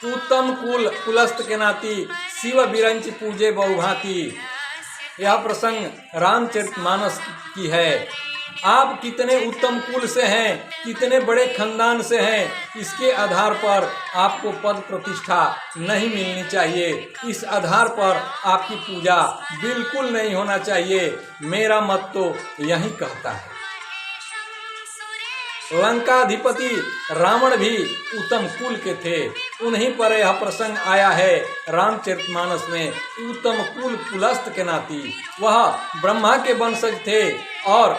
उत्तम कुल कुलस्त के नाती शिव बिरंच पूजे बहुभांति। यह प्रसंग रामचरितमानस की है। आप कितने उत्तम कुल से हैं, कितने बड़े खानदान से हैं, इसके आधार पर आपको पद प्रतिष्ठा नहीं मिलनी चाहिए। इस आधार पर आपकी पूजा बिल्कुल नहीं होना चाहिए। मेरा मत तो यही कहता है। लंकाधिपति रावण भी उत्तम कुल के थे, उन्हीं पर यह प्रसंग आया है रामचरितमानस में। उत्तम कुल कुलस्त के नाती, वह ब्रह्मा के वंशज थे और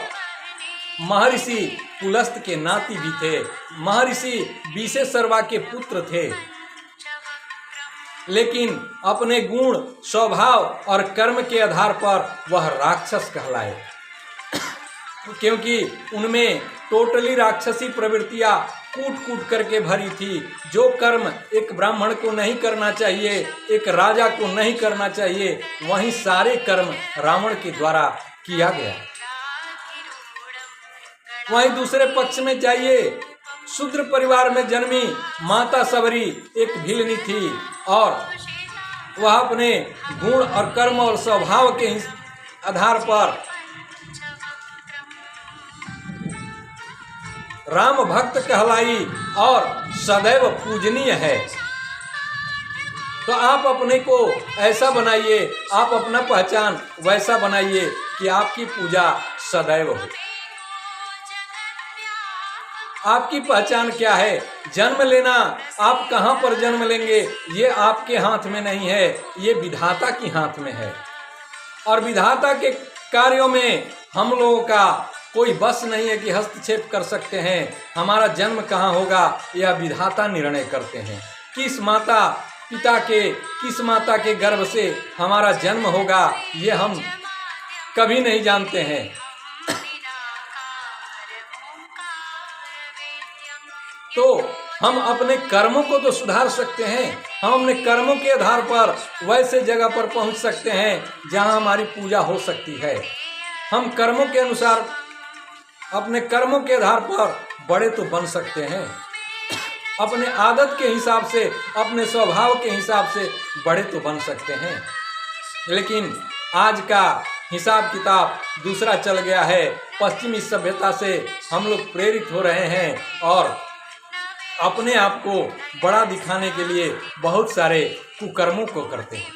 महर्षि कुलस्त के नाती भी थे। महर्षि विशेषरवा के पुत्र थे, लेकिन अपने गुण, स्वभाव और कर्म के आधार पर वह राक्षस कहलाए, क्योंकि उनमें टोटली राक्षसी प्रवृत्तियां कूट कूट करके भरी थी। जो कर्म एक ब्राह्मण को नहीं करना चाहिए, एक राजा को नहीं करना चाहिए, वही सारे कर्म रावण के द्वारा किया गया। वहीं दूसरे पक्ष में जाइए, शूद्र परिवार में जन्मी माता सबरी एक भिलनी थी और वह अपने गुण और कर्म और स्वभाव के आधार पर राम भक्त कहलाई और सदैव पूजनीय है। तो आप अपने को ऐसा बनाइए, आप अपना पहचान वैसा बनाइए कि आपकी पूजा सदैव हो। आपकी पहचान क्या है? जन्म लेना, आप कहाँ पर जन्म लेंगे ये आपके हाथ में नहीं है, ये विधाता के हाथ में है। और विधाता के कार्यों में हम लोगों का कोई बस नहीं है कि हस्तक्षेप कर सकते हैं। हमारा जन्म कहाँ होगा यह विधाता निर्णय करते हैं। किस माता के गर्भ से हमारा जन्म होगा ये हम कभी नहीं जानते हैं। तो हम अपने कर्मों को तो सुधार सकते हैं। हम अपने कर्मों के आधार पर वैसे जगह पर पहुंच सकते हैं जहां हमारी पूजा हो सकती है। हम कर्मों के अनुसार, अपने कर्मों के आधार पर बड़े तो बन सकते हैं। अपने आदत के हिसाब से, अपने स्वभाव के हिसाब से बड़े तो बन सकते हैं। लेकिन आज का हिसाब किताब दूसरा चल गया है। पश्चिमी सभ्यता से हम लोग प्रेरित हो रहे हैं और अपने आप को बड़ा दिखाने के लिए बहुत सारे कुकर्मों को करते हैं।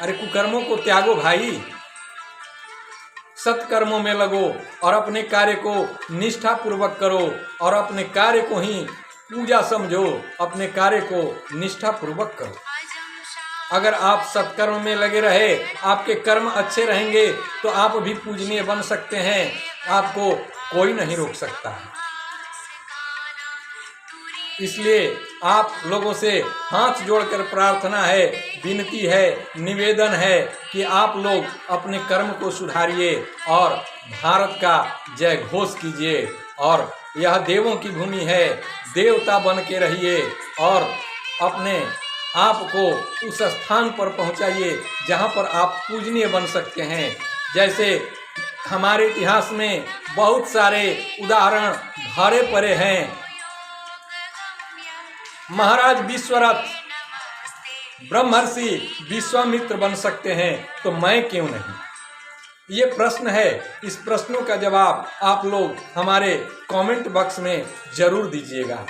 अरे कुकर्मों को त्यागो भाई, सत्कर्मों में लगो और अपने कार्य को निष्ठा पूर्वक करो और अपने कार्य को ही पूजा समझो, अपने कार्य को निष्ठा पूर्वक करो। अगर आप सत्कर्म में लगे रहे, आपके कर्म अच्छे रहेंगे तो आप भी पूजनीय बन सकते हैं। आपको कोई नहीं रोक सकता है। इसलिए आप लोगों से हाथ जोड़कर प्रार्थना है, विनती है, निवेदन है कि आप लोग अपने कर्म को सुधारिए और भारत का जय घोष कीजिए। और यह देवों की भूमि है, देवता बन के रहिए और अपने आप को उस स्थान पर पहुंचाइए जहां पर आप पूजनीय बन सकते हैं। जैसे हमारे इतिहास में बहुत सारे उदाहरण भरे पड़े हैं। महाराज विश्वरथ, ब्रह्मर्षि विश्वामित्र बन सकते हैं तो मैं क्यों नहीं? ये प्रश्न है। इस प्रश्नों का जवाब आप लोग हमारे कमेंट बॉक्स में जरूर दीजिएगा।